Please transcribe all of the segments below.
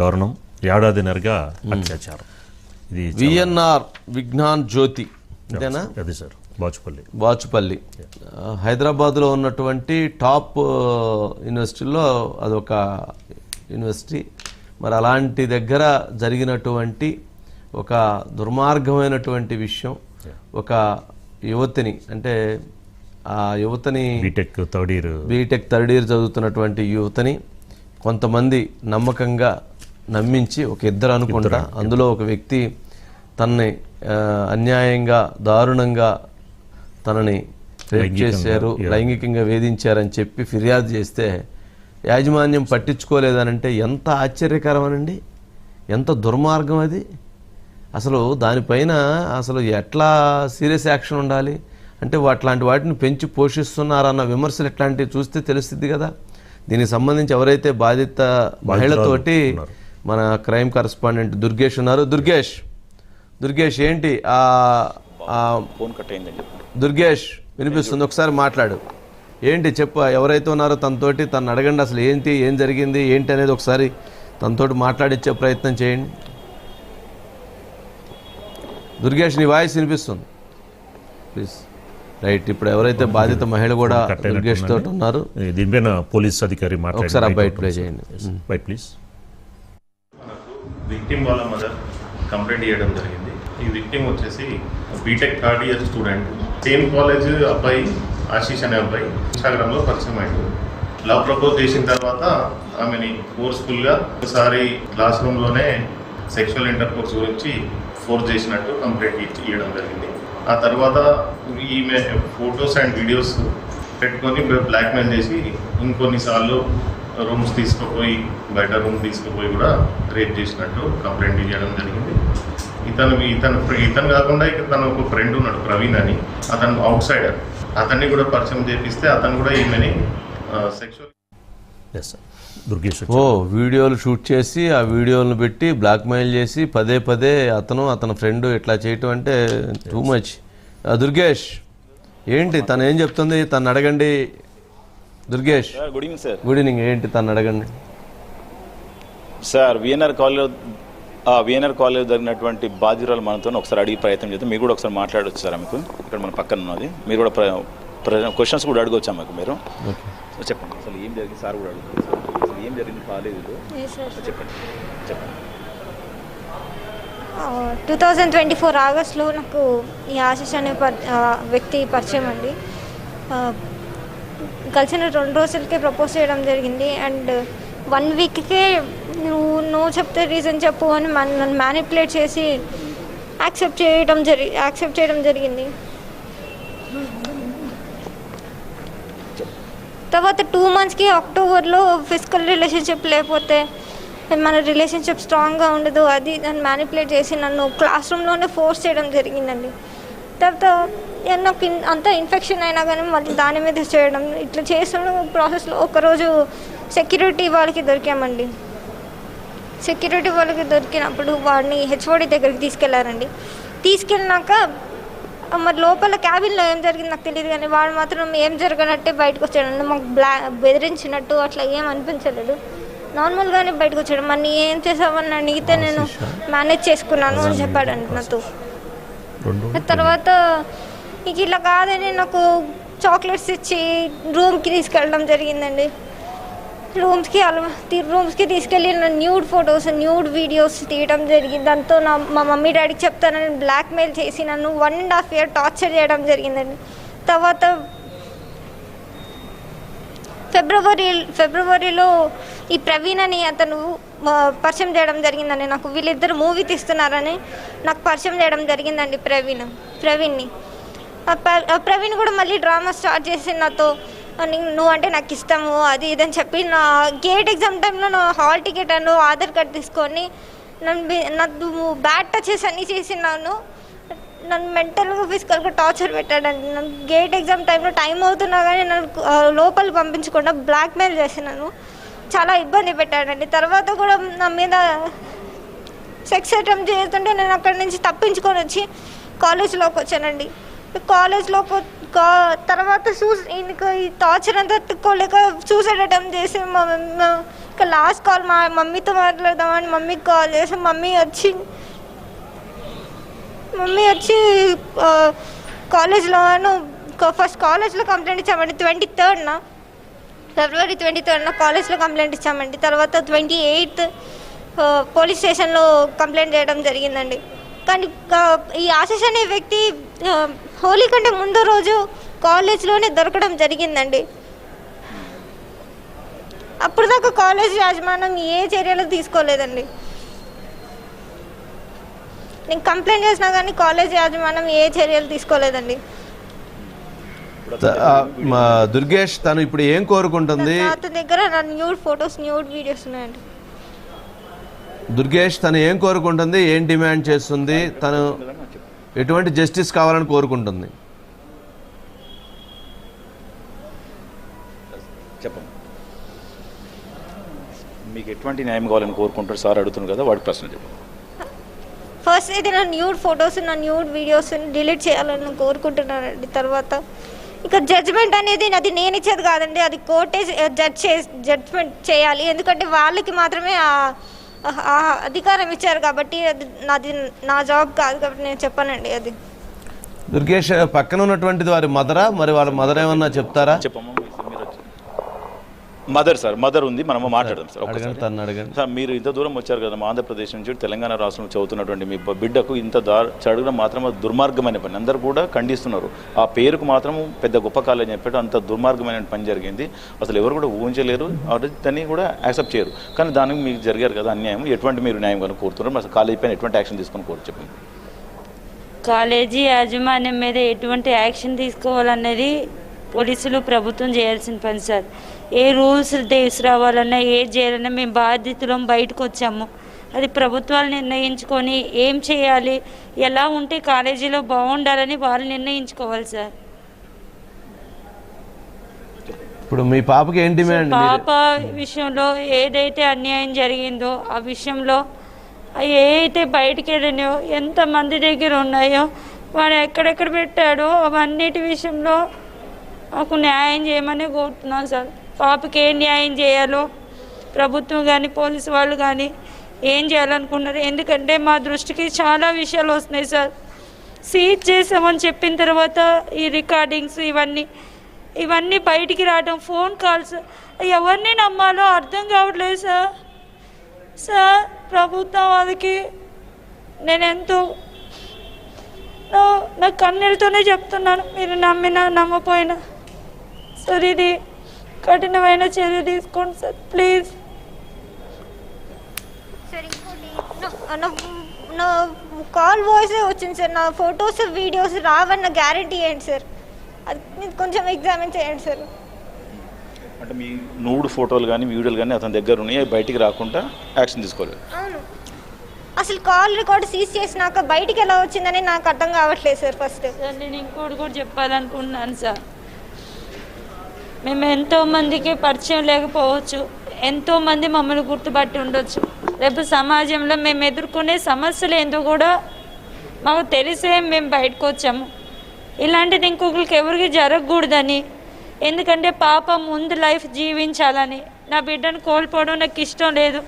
దారుణం, ఏడాదిన్నరగా అత్యాచారం. ఇది విఎన్ఆర్ విజ్ఞాన్ జ్యోతి అంతేనా? అది సార్ బాచుపల్లి హైదరాబాద్లో ఉన్నటువంటి టాప్ యూనివర్సిటీలో అదొక యూనివర్సిటీ. మరి అలాంటి దగ్గర జరిగినటువంటి ఒక దుర్మార్గమైనటువంటి విషయం, ఒక యువతిని, అంటే ఆ యువతని బీటెక్ థర్డ్ ఇయర్ చదువుతున్నటువంటి యువతని కొంతమంది నమ్మకంగా నమ్మించి, ఒక ఇద్దరు అనుకుంటా, అందులో ఒక వ్యక్తి తనని అన్యాయంగా దారుణంగా తనని రేప్ చేశారు, లైంగికంగా వేధించారని చెప్పి ఫిర్యాదు చేస్తే యాజమాన్యం పట్టించుకోలేదనంటే ఎంత ఆశ్చర్యకరమనండి, ఎంత దుర్మార్గం అది. అసలు దానిపైన అసలు ఎట్లా సీరియస్ యాక్షన్ ఉండాలి అంటే అట్లాంటి వాటిని పెంచి పోషిస్తున్నారన్న విమర్శలు ఎట్లాంటివి చూస్తే తెలుస్తుంది కదా. దీనికి సంబంధించి ఎవరైతే బాధిత మహిళతోటి మన క్రైమ్ కరెస్పాండెంట్ దుర్గేష్ ఉన్నారు. దుర్గేష్ ఏంటి ఫోన్ కట్ అయిందని దుర్గేష్ వినిపిస్తుంది, ఒకసారి మాట్లాడు. ఏంటి చెప్పు, ఎవరైతే ఉన్నారో తనతోటి తను అడగండి, అసలు ఏం జరిగింది ఏంటి అనేది ఒకసారి తనతోటి మాట్లాడించే ప్రయత్నం చేయండి. దుర్గేష్, నీ వాయిస్ వినిపిస్తుంది ప్లీజ్. రైట్, ఇప్పుడు ఎవరైతే బాధిత మహిళ కూడా దుర్గేష్ తోటి ఉన్నారు, దీనిపైన పోలీస్ అధికారి ఒకసారి ఆ బయట ప్లే చేయండి. బయట ప్లీజ్. విక్టిమ్ వాళ్ళ మదర్ కంప్లైంట్ చేయడం జరిగింది. ఈ విక్టిమ్ వచ్చేసి BTech third year student, same college అబ్బాయి ఆశీష్ అనే అబ్బాయి ఇన్స్టాగ్రామ్లో పరిచయం అయ్యాడు. లవ్ ప్రపోజ్ చేసిన తర్వాత ఆమెని ఫోర్స్ఫుల్గా ఒకసారి క్లాస్ రూమ్లోనే సెక్షువల్ ఇంటర్కోర్స్ గురించి ఫోర్స్ చేసినట్టు కంప్లైంట్ ఇవ్వడం జరిగింది. ఆ తర్వాత ఈమె ఫొటోస్ అండ్ వీడియోస్ పెట్టుకొని బ్లాక్మెయిల్ చేసి ఇంకొన్నిసార్లు రూమ్స్ తీసుకుపోయి బయట రూమ్ తీసుకుపోయి కూడా రేప్ చేసినట్టు కంప్లైంట్ ఇవ్వడం జరిగింది. ఇతను కాకుండా ఇక్కడ తను ఒక ఫ్రెండ్ ఉన్నాడు ప్రవీణ్ అని, అతను అవుట్ సైడర్, అతన్ని కూడా పరిచయం చేపిస్తే అతను కూడా ఈమెని సెక్షువల్ వీడియోలు షూట్ చేసి ఆ వీడియోలను పెట్టి బ్లాక్మెయిల్ చేసి పదే అతని ఫ్రెండ్ ఇట్లా చేయటం అంటే టూ మచ్. దుర్గేష్ ఏంటి తను ఏం చెప్తుంది, తను అడగండి. Durgesh good evening sir. Good evening. ఏంటి తను అడగండి సార్. విఎన్ఆర్ కాలేజ్ జరిగినటువంటి బాధ్యురాలు మనతో ఒకసారి అడిగి ప్రయత్నం చేద్దాం. మీరు కూడా ఒకసారి మాట్లాడవచ్చు సార్. మీకు ఇక్కడ మన పక్కన ఉన్నది, మీరు కూడా క్వశ్చన్స్ కూడా అడగవచ్చా మాకు? మీరు చెప్పండి అసలు ఏం జరిగింది సార్ కూడా అడుగుతారు. అసలు ఏం జరిగింది కాలేజీలో చెప్పండి. 2024 ఆగస్టులో నాకు ఈ ఆశీష్ అనే వ్యక్తి పరిచయం అండి. కలిసిన 2 రోజులకే ప్రపోజ్ చేయడం జరిగింది. అండ్ 1 వీక్కే నువ్వు నో చెప్తే రీజన్ చెప్పు అని నన్ను మ్యానిపులేట్ చేసి యాక్సెప్ట్ చేయడం జరిగింది. తర్వాత 2 మంత్స్కి అక్టోబర్లో ఫిజికల్ రిలేషన్షిప్ లేకపోతే మన రిలేషన్షిప్ స్ట్రాంగ్గా ఉండదు అది నన్ను మ్యానిపులేట్ చేసి నన్ను క్లాస్ రూమ్లోనే ఫోర్స్ చేయడం జరిగిందండి. తర్వాత నాకు అంతా ఇన్ఫెక్షన్ అయినా కానీ మళ్ళీ దాని మీద చేయడం, ఇట్లా చేస్తున్న ప్రాసెస్లో ఒకరోజు సెక్యూరిటీ వాళ్ళకి దొరికామండి. సెక్యూరిటీ వాళ్ళకి దొరికినప్పుడు వాడిని హెచ్ఓడి దగ్గరికి తీసుకెళ్లారండి. తీసుకెళ్ళినాక మరి లోపల క్యాబిన్లో ఏం జరిగింది నాకు తెలియదు, కానీ వాడు మాత్రం ఏం జరగనట్టే బయటకు వచ్చాడు. మాకు బెదిరించినట్టు అట్లా ఏం అనిపించలేదు, నార్మల్గానే బయటకు వచ్చాడు. మరి నీ ఏం చేసావని అడిగితే నేను మేనేజ్ చేసుకున్నాను అని చెప్పాడండి నాతో. తర్వాత ఇక ఇలా కాదని నాకు చాక్లెట్స్ ఇచ్చి రూమ్కి తీసుకెళ్ళడం జరిగిందండి. రూమ్స్కి తీసుకెళ్ళి నా న్యూడ్ ఫొటోస్ న్యూడ్ వీడియోస్ తీయడం జరిగింది. దాంతో మా మమ్మీ డాడీకి చెప్తానని బ్లాక్మెయిల్ చేసి నన్ను 1.5 years టార్చర్ చేయడం జరిగిందండి. తర్వాత ఫిబ్రవరిలో ఈ ప్రవీణ్ అని అతను పరిచయం చేయడం జరిగిందండి నాకు. వీళ్ళిద్దరు మూవీ తీస్తున్నారని నాకు పరిచయం చేయడం జరిగిందండి ప్రవీణ్ని. ప్రవీణ్ కూడా మళ్ళీ డ్రామా స్టార్ట్ చేసి నాతో నువ్వు అంటే నాకు ఇష్టము అది ఇదని చెప్పి నా గేట్ ఎగ్జామ్ టైంలో నా హాల్ టికెట్ అను ఆధార్ కార్డ్ తీసుకొని నాకు బ్యాడ్ టచెస్ అన్నీ చేసి నన్ను మెంటల్గా ఫిజికల్గా టార్చర్ పెట్టాడండి. నన్ను గేట్ ఎగ్జామ్ టైంలో టైం అవుతున్నా కానీ నన్ను లోపల పంపించకుండా బ్లాక్మెయిల్ చేసి నన్ను చాలా ఇబ్బంది పెట్టాడండి. తర్వాత కూడా నా మీద సెక్స్ అటెంప్ట్ చేస్తుంటే నేను అక్కడి నుంచి తప్పించుకొని వచ్చి కాలేజ్లోకి వచ్చానండి. కాలేజ్లోకి తర్వాత ఈ టార్చర్ అంతా తట్టుకోలేక సూసైడ్ అటెంప్ట్ చేసి మా ఇక లాస్ట్ కాల్ మా మమ్మీతో మాట్లాడదామని మమ్మీకి కాల్ చేసి మమ్మీ వచ్చి కాలేజ్లో ఫస్ట్ కాలేజ్లో కంప్లైంట్ ఇచ్చామండి. 23rd ఫిబ్రవరి 23rd కాలేజ్లో కంప్లైంట్ ఇచ్చామండి. తర్వాత 28th పోలీస్ స్టేషన్లో కంప్లైంట్ చేయడం జరిగిందండి. కానీ ఈ ఆశీష్ అనే వ్యక్తి హోలీ కంటే ముందు రోజు కాలేజ్లోనే దొరకడం జరిగిందండి. అప్పుడు దాకా కాలేజ్ యాజమాన్యం ఏ చర్యలు తీసుకోలేదండి. నేను కంప్లైంట్ చేసినా కానీ కాలేజ్ యాజమాన్యం ఏ చర్యలు తీసుకోలేదండి. దుర్గేష్ తను ఇప్పుడు ఏం కోరుకుంటుంది? అతని దగ్గర నా న్యూడ్ ఫొటోస్ న్యూడ్ వీడియోస్ ఉన్నాయండి. దుర్గేష్ తను ఏం కోరుకుంటుంది, ఏం డిమాండ్ చేస్తుంది, తను ఎటువంటి జస్టిస్ కావాలని కోరుకుంటుంది? చెప్పండి, మీకు ఎటువంటి న్యాయం కావాలని కోరుకుంటారు సార్ అడుగుతున్నారు కదా, వాడి ప్రశ్న చెప్పండి. ఫస్ట్ అయితే నా న్యూడ్ ఫొటోస్ నా న్యూడ్ వీడియోస్ డిలీట్ చేయాలని కోరుకుంటున్నానండి. తర్వాత ఇక జడ్జ్మెంట్ అనేది అది నేను ఇచ్చేది కాదండి, అది కోర్టే జడ్జ్మెంట్ చేయాలి. ఎందుకంటే వాళ్ళకి మాత్రమే ఆ అధికారం ఇచ్చారు కాబట్టి అది నా జాబ్ కాదు కాబట్టి నేను చెప్పానండి. అది దుర్గేష్ పక్కన ఉన్నటువంటిది వారి మదరా? మరి వాళ్ళ మదర్ ఏమన్నా చెప్తారా? చెప్పమ్మా. మదర్ సార్, మదర్ ఉంది, మనము మాట్లాడదాం సార్. అడగండి సార్, మీరు ఇంత దూరం వచ్చారు కదా, ఆంధ్రప్రదేశ్ నుంచి తెలంగాణ రాష్ట్రంలో చదువుతున్నటువంటి మీ బిడ్డకు ఇంత చడగడం మాత్రం దుర్మార్గమైన పని. అందరూ కూడా ఖండిస్తున్నారు. ఆ పేరుకు మాత్రం పెద్ద గొప్ప కాలేజ్ చెప్పాడు, అంత దుర్మార్గమైన పని జరిగింది. అసలు ఎవరు కూడా ఊహించలేరు, దాన్ని కూడా యాక్సెప్ట్ చేయరు. కానీ దానికి మీకు జరిగారు కదా అన్యాయం, ఎటువంటి మీరు న్యాయం కానీ కోరుతున్నారు? అసలు కాలేజీ పైన ఎటువంటి యాక్షన్ తీసుకొని కోరు చెప్పండి. కాలేజీ యాజమాన్యం మీద ఎటువంటి యాక్షన్ తీసుకోవాలన్నది పోలీసులు ప్రభుత్వం చేయాల్సిన పని సార్. ఏ రూల్స్ తీసుకురావాలన్నా ఏది చేయాలన్నా మేము బాధితులం బయటకు వచ్చాము. అది ప్రభుత్వాలు నిర్ణయించుకొని ఏం చేయాలి, ఎలా ఉంటే కాలేజీలో బాగుండాలని వాళ్ళు నిర్ణయించుకోవాలి సార్. ఇప్పుడు మీ పాపకి ఏం డిమాండ్? పాప విషయంలో ఏదైతే అన్యాయం జరిగిందో ఆ విషయంలో ఏదైతే బయటికి వెళ్ళినాయో ఎంతమంది దగ్గర ఉన్నాయో వాడు ఎక్కడెక్కడ పెట్టాడో అవన్నిటి విషయంలో మాకు న్యాయం చేయమని కోరుతున్నాను సార్. పాపకి ఏం న్యాయం చేయాలో ప్రభుత్వం కానీ పోలీసు వాళ్ళు కానీ ఏం చేయాలనుకున్నారు. ఎందుకంటే మా దృష్టికి చాలా విషయాలు వస్తున్నాయి సార్. సీజ్ చేసామని చెప్పిన తర్వాత ఈ రికార్డింగ్స్ ఇవన్నీ బయటికి రావడం, ఫోన్ కాల్స్, ఎవరిని నమ్మాలో అర్థం కావట్లేదు సార్. ప్రభుత్వం వాళ్ళకి నేను ఎంతో నా కన్నీళ్ళతోనే చెప్తున్నాను, మీరు నమ్మినా నమ్మపోయినా సార్ ఇది కఠినమైన చర్య తీసుకోండి సార్ ప్లీజ్. సార్ ఇంకోటి నా కాల్ వాయిసే వచ్చింది సార్, నా ఫొటోస్ వీడియోస్ రావన్న గ్యారంటీ ఏంటి సార్? అది కొంచెం ఎగ్జామిన్ చేయండి సార్. అంటే మీ నూడు ఫోటోలు కానీ వీడియోలు కానీ అతని దగ్గర ఉన్నాయి, బయటికి రాకుండా యాక్షన్ తీసుకోలేదు. అవును, అసలు కాల్ రికార్డ్ సీజ్ చేసినాక బయటికి ఎలా వచ్చిందని నాకు అర్థం కావట్లేదు సార్. ఫస్ట్ సార్ నేను ఇంకోటి కూడా చెప్పాలనుకుంటున్నాను సార్. మేము ఎంతోమందికి పరిచయం లేకపోవచ్చు, ఎంతోమంది మమ్మల్ని గుర్తుపట్టి ఉండొచ్చు. రేపు సమాజంలో మేము ఎదుర్కొనే సమస్యలు ఏందో కూడా మాకు తెలిసే మేము బయటకు వచ్చాము. ఇలాంటిది ఇంకొకరికి ఎవరికి జరగకూడదని, ఎందుకంటే పాప ముందు లైఫ్ జీవించాలని. నా బిడ్డను కోల్పోవడం నాకు ఇష్టం లేదు.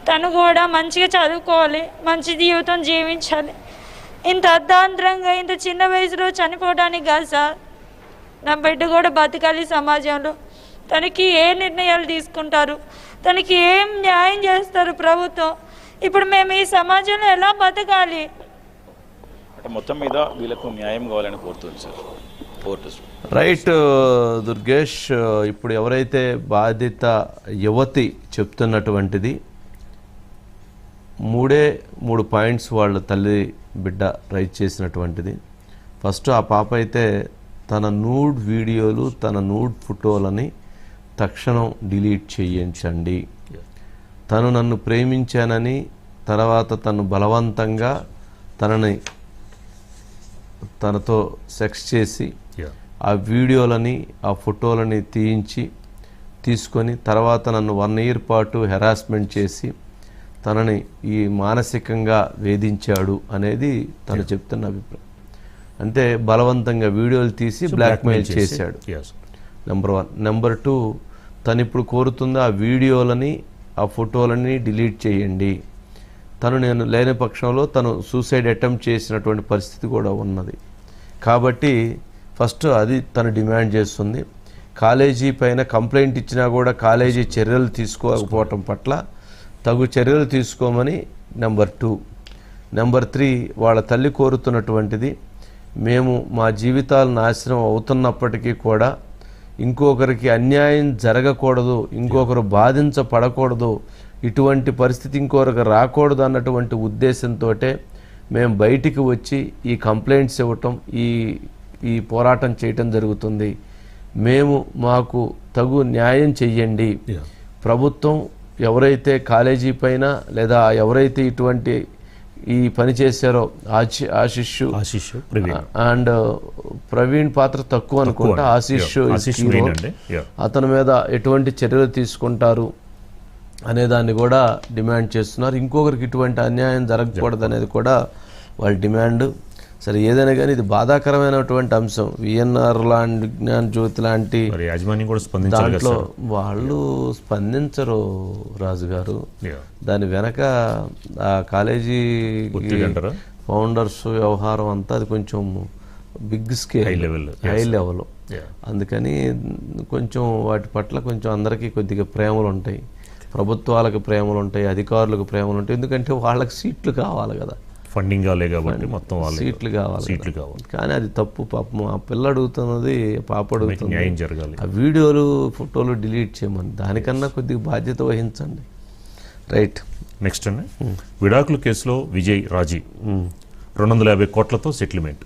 తను కూడా మంచిగా చదువుకోవాలి, మంచి జీవితం జీవించాలి. ఇంత అర్ధాంతరంగా ఇంత చిన్న వయసులో చనిపోవడానికి కాదు సార్. నా బిడ్డ కూడా బతకాలి సమాజంలో. తనకి ఏ నిర్ణయాలు తీసుకుంటారు, తనకి ఏం న్యాయం చేస్తారు ప్రభుత్వం? ఇప్పుడు మేము ఈ సమాజంలో ఎలా బతకాలి? అంటే మొత్తం మీద వీళ్ళకు న్యాయం కావాలని కోరుతుంది సార్ కోర్టు. రైట్ దుర్గేష్, ఇప్పుడు ఎవరైతే బాధిత యువతి చెప్తున్నటువంటిది 3 పాయింట్స్ వాళ్ళ తల్లి బిడ్డ రైట్ చేసినటువంటిది. ఫస్ట్ ఆ పాప అయితే తన నూడ్ వీడియోలు తన నూడ్ ఫోటోలని తక్షణం డిలీట్ చేయించండి. తను నన్ను ప్రేమించానని తర్వాత తను బలవంతంగా తనతో సెక్స్ చేసి ఆ వీడియోలని ఆ ఫోటోలని తీసుకొని తర్వాత నన్ను 1 year పాటు హెరాస్మెంట్ చేసి తనని ఈ మానసికంగా వేధించాడు అనేది తను చెప్తున్న అభిప్రాయం. అంటే బలవంతంగా వీడియోలు తీసి బ్లాక్మెయిల్ చేశాడు. నెంబర్ 1. నెంబర్ 2, తను ఇప్పుడు కోరుతుంది ఆ వీడియోలని ఆ ఫోటోలన్నీ డిలీట్ చేయండి. తను నేను లేని పక్షంలో తను సూసైడ్ అటెంప్ట్ చేసినటువంటి పరిస్థితి కూడా ఉన్నది. కాబట్టి ఫస్ట్ అది తను డిమాండ్ చేస్తుంది. కాలేజీ పైన కంప్లైంట్ ఇచ్చినా కూడా కాలేజీ చర్యలు తీసుకోకపోవటం పట్ల తగు చర్యలు తీసుకోమని నెంబర్ 2. నెంబర్ 3, వాళ్ళ తల్లి కోరుతున్నటువంటిది, మేము మా జీవితాలు నాశనం అవుతున్నప్పటికీ కూడా ఇంకొకరికి అన్యాయం జరగకూడదు, ఇంకొకరు బాధించబడకూడదు, ఇటువంటి పరిస్థితి ఇంకొకరికి రాకూడదు అన్నటువంటి ఉద్దేశంతో మేము బయటికి వచ్చి ఈ కంప్లైంట్స్ ఇవ్వటం, ఈ పోరాటం చేయటం జరుగుతుంది. మేము మాకు తగు న్యాయం చెయ్యండి. ప్రభుత్వం ఎవరైతే కాలేజీ పైన లేదా ఎవరైతే ఇటువంటి ఈ పని చేశారో ఆశిష్ అండ్ ప్రవీణ్ పాత్ర తక్కువ అనుకుంటా, ఆశిష్ అతని మీద ఎటువంటి చర్యలు తీసుకుంటారు అనేదాన్ని కూడా డిమాండ్ చేస్తున్నారు. ఇంకొకరికి ఇటువంటి అన్యాయం జరగకూడదు అనేది కూడా వాళ్ళ డిమాండ్. సరే, ఏదైనా కానీ ఇది బాధాకరమైనటువంటి అంశం. విఎన్ఆర్ లాంటి, విజ్ఞాన్ జ్యోతి లాంటి దాంట్లో వాళ్ళు స్పందించరు రాజు గారు. దాని వెనక ఆ కాలేజీ ఫౌండర్స్ వ్యవహారం అంతా అది కొంచెం బిగ్ స్కేల్, హై లెవెల్. అందుకని కొంచెం వాటి పట్ల కొంచెం అందరికీ కొద్దిగా ప్రేమలు ఉంటాయి. ప్రభుత్వాలకు ప్రేమలు ఉంటాయి, అధికారులకు ప్రేమలు ఉంటాయి. ఎందుకంటే వాళ్ళకి సీట్లు కావాలి కదా, ఫండింగ్ కాలే కాబట్టి మొత్తం సీట్లు కావాలి. కానీ అది తప్పు. పాపం ఆ పిల్ల అడుగుతున్నది, పాప అడుగుతుంది న్యాయం జరగాలి. ఆ వీడియోలు ఫోటోలు డిలీట్ చేయమని, దానికన్నా కొద్దిగా బాధ్యత వహించండి. రైట్. నెక్స్ట్ అండి, విడాకుల కేసులో విజయ్ రాజీ 250 కోట్లతో సెటిల్మెంట్.